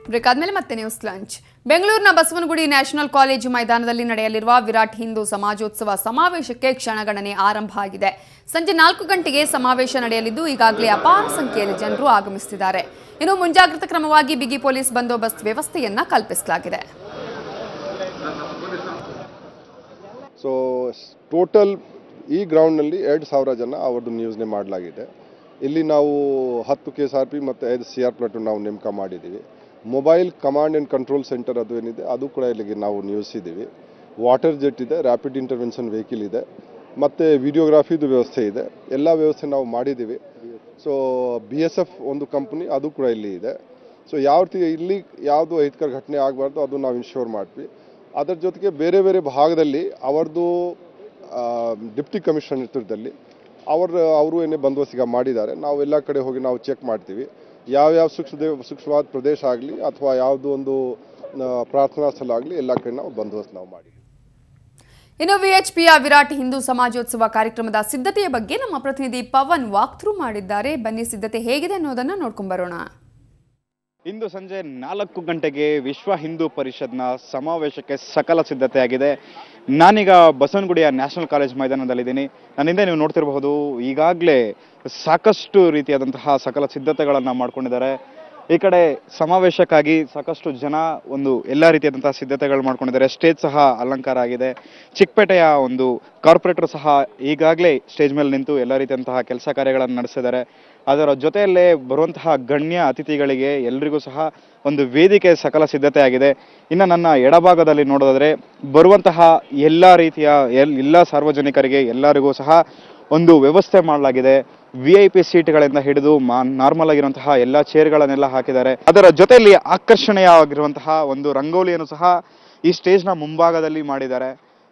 Break ಆದ್ಮೇಲೆ ಮತ್ತೆ news lunch. ಬೆಂಗಳೂರಿನ ಬಸವನಗುಡಿ ನ್ಯಾಷನಲ್ ಕಾಲೇಜು ಮೈದಾನದಲ್ಲಿ ನಡೆಯಲಿರುವ ವಿರಾಟ್ ಹಿಂದೂ ಸಮಾಜೋತ್ಸವ ಸಮಾವೇಶಕ್ಕೆ ಕ್ಷಣಗಣನೆ ಆರಂಭ ಆಗಿದೆ. ಸಂಜೆ 4 ಗಂಟೆಗೆ ಸಮಾವೇಶ ನಡೆಯಲಿದ್ದು ಈಗಾಗಲೇ ಅಪಾರ ಸಂಖ್ಯೆಯಲ್ಲಿ ಜನರು ಆಗಮಿಸುತ್ತಿದ್ದಾರೆ. ಇನ್ನು ಮುಂಜಾಗ್ರತಾ ಕ್ರಮವಾಗಿ ಬಿಗಿ ಪೊಲೀಸ್ ಬಂದೋಬಸ್ತ್ ವ್ಯವಸ್ಥೆಯನ್ನ ಕಲ್ಪಿಸಲಾಗಿದೆ. ಸೊ ಟೋಟಲ್ ಈ ಗ್ರೌಂಡ್ನಲ್ಲಿ 2000 ಜನ ಅವರದ್ದು ನಿಯೋಜನೆ ಮಾಡಲಾಗಿದೆ. ಇಲ್ಲಿ ನಾವು 10 KSRP ಮತ್ತು 5 CR ಪ್ಲಾಟೂನ್ ನಾವು ನೇಮಕ ಮಾಡಿದ್ದೀವಿ. Mobile command and control centre ಅದು ಏನಿದೆ ಅದು ಕೂಡ ಇಲ್ಲಿಗೆ ನಾವು ನಿಯೋಜಿಸಿದ್ದೀವಿ. ವಾಟರ್ ಜೆಟ್ ಇದೆ, ರ್ಯಾಪಿಡ್ ಇಂಟರ್ವೆನ್ಷನ್ ವೆಹಿಕಲ್ ಇದೆ ಮತ್ತು ವಿಡಿಯೋಗ್ರಾಫಿದು ವ್ಯವಸ್ಥೆ ಇದೆ. ಎಲ್ಲ ವ್ಯವಸ್ಥೆ ನಾವು ಮಾಡಿದ್ದೀವಿ. ಸೊ BSF ಒಂದು ಕಂಪ್ನಿ ಅದು ಕೂಡ ಇಲ್ಲಿ ಇದೆ. ಸೊ ಯಾವ ರೀತಿ ಇಲ್ಲಿ ಯಾವುದು ಅಹಿತಕರ ಘಟನೆ ಆಗಬಾರ್ದು ಅದು ನಾವು ಇನ್ಶೂರ್ ಮಾಡ್ತೀವಿ. ಅದರ ಜೊತೆಗೆ ಬೇರೆ ಬೇರೆ ಭಾಗದಲ್ಲಿ ಅವರದ್ದು ಡಿಪ್ಟಿ ಕಮಿಷನರ್ ನೇತೃತ್ವದಲ್ಲಿ ಅವರು ಏನೇ ಬಂದೋಬಸ್ತ್ ಮಾಡಿದ್ದಾರೆ. ನಾವು ಎಲ್ಲ ಕಡೆ ಹೋಗಿ ನಾವು ಚೆಕ್ ಮಾಡ್ತೀವಿ. ಯಾವ್ಯಾವ ಸೂಕ್ಷ್ಮವಾದ ಪ್ರದೇಶ ಆಗಲಿ ಅಥವಾ ಯಾವುದೋ ಒಂದು ಪ್ರಾರ್ಥನಾ ಸ್ಥಳ ಆಗಲಿ ಎಲ್ಲ ಕಡೆ ನಾವು ಬಂದೋಬಸ್ತ್ ನಾವು ಮಾಡಿದ್ದೀವಿ. ಇನ್ನು ವಿಎಚ್ಪಿಯ ವಿರಾಟ್ ಹಿಂದೂ ಸಮಾಜೋತ್ಸವ ಕಾರ್ಯಕ್ರಮದ ಸಿದ್ಧತೆಯ ಬಗ್ಗೆ ನಮ್ಮ ಪ್ರತಿನಿಧಿ ಪವನ್ ವಾಕ್ ಥ್ರೂ ಮಾಡಿದ್ದಾರೆ. ಬನ್ನಿ ಸಿದ್ಧತೆ ಹೇಗಿದೆ ಅನ್ನೋದನ್ನ ನೋಡ್ಕೊಂಡು ಬರೋಣ. ಇಂದು ಸಂಜೆ 4 ಗಂಟೆಗೆ ವಿಶ್ವ ಹಿಂದೂ ಪರಿಷತ್ನ ಸಮಾವೇಶಕ್ಕೆ ಸಕಲ ಸಿದ್ಧತೆಯಾಗಿದೆ. ನಾನೀಗ ಬಸವನಗುಡಿಯ ನ್ಯಾಷನಲ್ ಕಾಲೇಜ್ ಮೈದಾನದಲ್ಲಿದ್ದೀನಿ. ನನ್ನಿಂದ ನೀವು ನೋಡ್ತಿರಬಹುದು ಈಗಾಗಲೇ ಸಾಕಷ್ಟು ರೀತಿಯಾದಂತಹ ಸಕಲ ಸಿದ್ಧತೆಗಳನ್ನು ಮಾಡ್ಕೊಂಡಿದ್ದಾರೆ. ಈ ಕಡೆ ಸಮಾವೇಶಕ್ಕಾಗಿ ಸಾಕಷ್ಟು ಜನ ಎಲ್ಲ ರೀತಿಯಾದಂತಹ ಸಿದ್ಧತೆಗಳು ಮಾಡ್ಕೊಂಡಿದ್ದಾರೆ. ಸ್ಟೇಜ್ ಸಹ ಅಲಂಕಾರ ಆಗಿದೆ. ಚಿಕ್ಕಪೇಟೆಯ ಒಂದು ಕಾರ್ಪೊರೇಟರ್ ಸಹ ಈಗಾಗಲೇ ಸ್ಟೇಜ್ ಮೇಲೆ ನಿಂತು ಎಲ್ಲ ರೀತಿಯಂತಹ ಕೆಲಸ ಕಾರ್ಯಗಳನ್ನು ನಡೆಸಿದ್ದಾರೆ. ಅದರ ಜೊತೆಯಲ್ಲೇ ಬರುವಂತಹ ಗಣ್ಯ ಅತಿಥಿಗಳಿಗೆ ಎಲ್ರಿಗೂ ಸಹ ಒಂದು ವೇದಿಕೆ ಸಕಲ ಸಿದ್ಧತೆ ಆಗಿದೆ. ಇನ್ನು ನನ್ನ ಎಡಭಾಗದಲ್ಲಿ ನೋಡೋದಾದ್ರೆ ಬರುವಂತಹ ಎಲ್ಲ ರೀತಿಯ ಎಲ್ಲ ಸಾರ್ವಜನಿಕರಿಗೆ ಎಲ್ಲರಿಗೂ ಸಹ ಒಂದು ವ್ಯವಸ್ಥೆ ಮಾಡಲಾಗಿದೆ. VIP ಸೀಟ್ಗಳಿಂದ ಹಿಡಿದು ನಾರ್ಮಲ್ ಆಗಿರುವಂತಹ ಎಲ್ಲ ಚೇರ್ಗಳನ್ನೆಲ್ಲ ಹಾಕಿದ್ದಾರೆ. ಅದರ ಜೊತೆಯಲ್ಲಿ ಆಕರ್ಷಣೀಯವಾಗಿರುವಂತಹ ಒಂದು ರಂಗೋಲಿಯನ್ನು ಸಹ ಈ ಸ್ಟೇಜ್ನ ಮುಂಭಾಗದಲ್ಲಿ ಮಾಡಿದ್ದಾರೆ.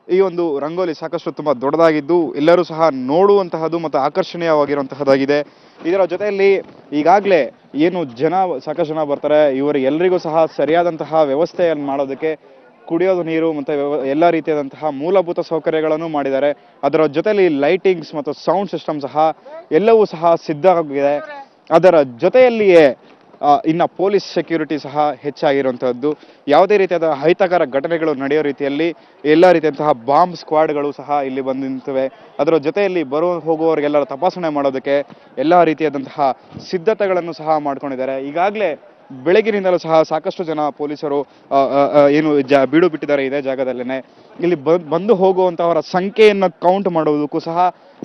ಈ ಒಂದು ರಂಗೋಲಿ ಸಾಕಷ್ಟು ತುಂಬಾ ದೊಡ್ಡದಾಗಿದ್ದು ಎಲ್ಲರೂ ಸಹ ನೋಡುವಂತಹದ್ದು ಮತ್ತು ಆಕರ್ಷಣೀಯವಾಗಿರುವಂತಹದ್ದಾಗಿದೆ. ಇದರ ಜೊತೆಯಲ್ಲಿ ಈಗಾಗಲೇ ಏನು ಸಾಕಷ್ಟು ಜನ ಬರ್ತಾರೆ, ಇವರಿಗೆಲ್ಲರಿಗೂ ಸಹ ಸರಿಯಾದಂತಹ ವ್ಯವಸ್ಥೆಯನ್ನು ಮಾಡೋದಕ್ಕೆ ಕುಡಿಯೋದು ನೀರು ಮತ್ತು ಎಲ್ಲ ರೀತಿಯಾದಂತಹ ಮೂಲಭೂತ ಸೌಕರ್ಯಗಳನ್ನು ಮಾಡಿದ್ದಾರೆ. ಅದರ ಜೊತೆಯಲ್ಲಿ ಲೈಟಿಂಗ್ಸ್ ಮತ್ತು ಸೌಂಡ್ ಸಿಸ್ಟಮ್ ಸಹ ಎಲ್ಲವೂ ಸಹ ಸಿದ್ಧವಾಗಿದೆ. ಅದರ ಜೊತೆಯಲ್ಲಿಯೇ ಇನ್ನು ಪೊಲೀಸ್ ಸೆಕ್ಯೂರಿಟಿ ಸಹ ಹೆಚ್ಚಾಗಿರುವಂತಹದ್ದು. ಯಾವುದೇ ರೀತಿಯಾದ ಅಹಿತಕರ ಘಟನೆಗಳು ನಡೆಯೋ ರೀತಿಯಲ್ಲಿ ಎಲ್ಲ ರೀತಿಯಂತಹ ಬಾಂಬ್ ಸ್ಕ್ವಾಡ್ಗಳು ಸಹ ಇಲ್ಲಿ ಬಂದು ನಿಂತಿವೆ. ಅದರ ಜೊತೆಯಲ್ಲಿ ಹೋಗುವವರಿಗೆಲ್ಲರ ತಪಾಸಣೆ ಮಾಡೋದಕ್ಕೆ ಎಲ್ಲ ರೀತಿಯಾದಂತಹ ಸಿದ್ಧತೆಗಳನ್ನು ಸಹ ಮಾಡ್ಕೊಂಡಿದ್ದಾರೆ. ಈಗಾಗಲೇ ಬೆಳಗಿನಿಂದಲೂ ಸಹ ಸಾಕಷ್ಟು ಜನ ಪೊಲೀಸರು ಬೀಡು ಬಿಟ್ಟಿದ್ದಾರೆ ಇದೇ ಜಾಗದಲ್ಲೇನೆ. ಇಲ್ಲಿ ಬಂದು ಹೋಗುವಂತಹವರ ಸಂಖ್ಯೆಯನ್ನು ಕೌಂಟ್ ಮಾಡುವುದಕ್ಕೂ ಸಹ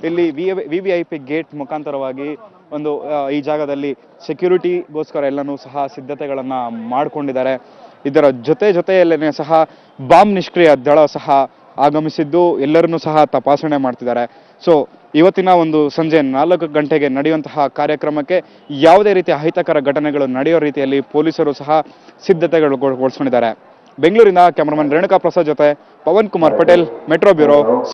ಇಲ್ಲಿ VVIP ಗೇಟ್ ಮುಖಾಂತರವಾಗಿ ಈ ಜಾಗದಲ್ಲಿ ಸೆಕ್ಯೂರಿಟಿಗೋಸ್ಕರ ಎಲ್ಲನೂ ಸಹ ಸಿದ್ಧತೆಗಳನ್ನ ಮಾಡ್ಕೊಂಡಿದ್ದಾರೆ. ಇದರ ಜೊತೆಯಲ್ಲೇನೆ ಸಹ ಬಾಂಬ್ ನಿಷ್ಕ್ರಿಯ ದಳ ಸಹ ಆಗಮಿಸಿದ್ದು ಎಲ್ಲರನ್ನೂ ಸಹ ತಪಾಸಣೆ ಮಾಡ್ತಿದ್ದಾರೆ. ಸೊ ಇವತ್ತಿನ ಸಂಜೆ 4 ಗಂಟೆಗೆ ನಡೆಯುವಂತಹ ಕಾರ್ಯಕ್ರಮಕ್ಕೆ ಯಾವುದೇ ರೀತಿಯ ಅಹಿತಕರ ಘಟನೆಗಳು ನಡೆಯೋ ರೀತಿಯಲ್ಲಿ ಪೊಲೀಸರು ಸಹ ಸಿದ್ಧತೆಗೊಳಿಸಿಕೊಂಡಿದ್ದಾರೆ. ಬೆಂಗಳೂರಿನ ಕ್ಯಾಮರಾಮನ್ ರೇಣುಕಾ ಪ್ರಸಾದ್ ಜೊತೆ ಪವನ್ ಕುಮಾರ್ ಪಟೇಲ್, ಮೆಟ್ರೋ ಬ್ಯೂರೋ.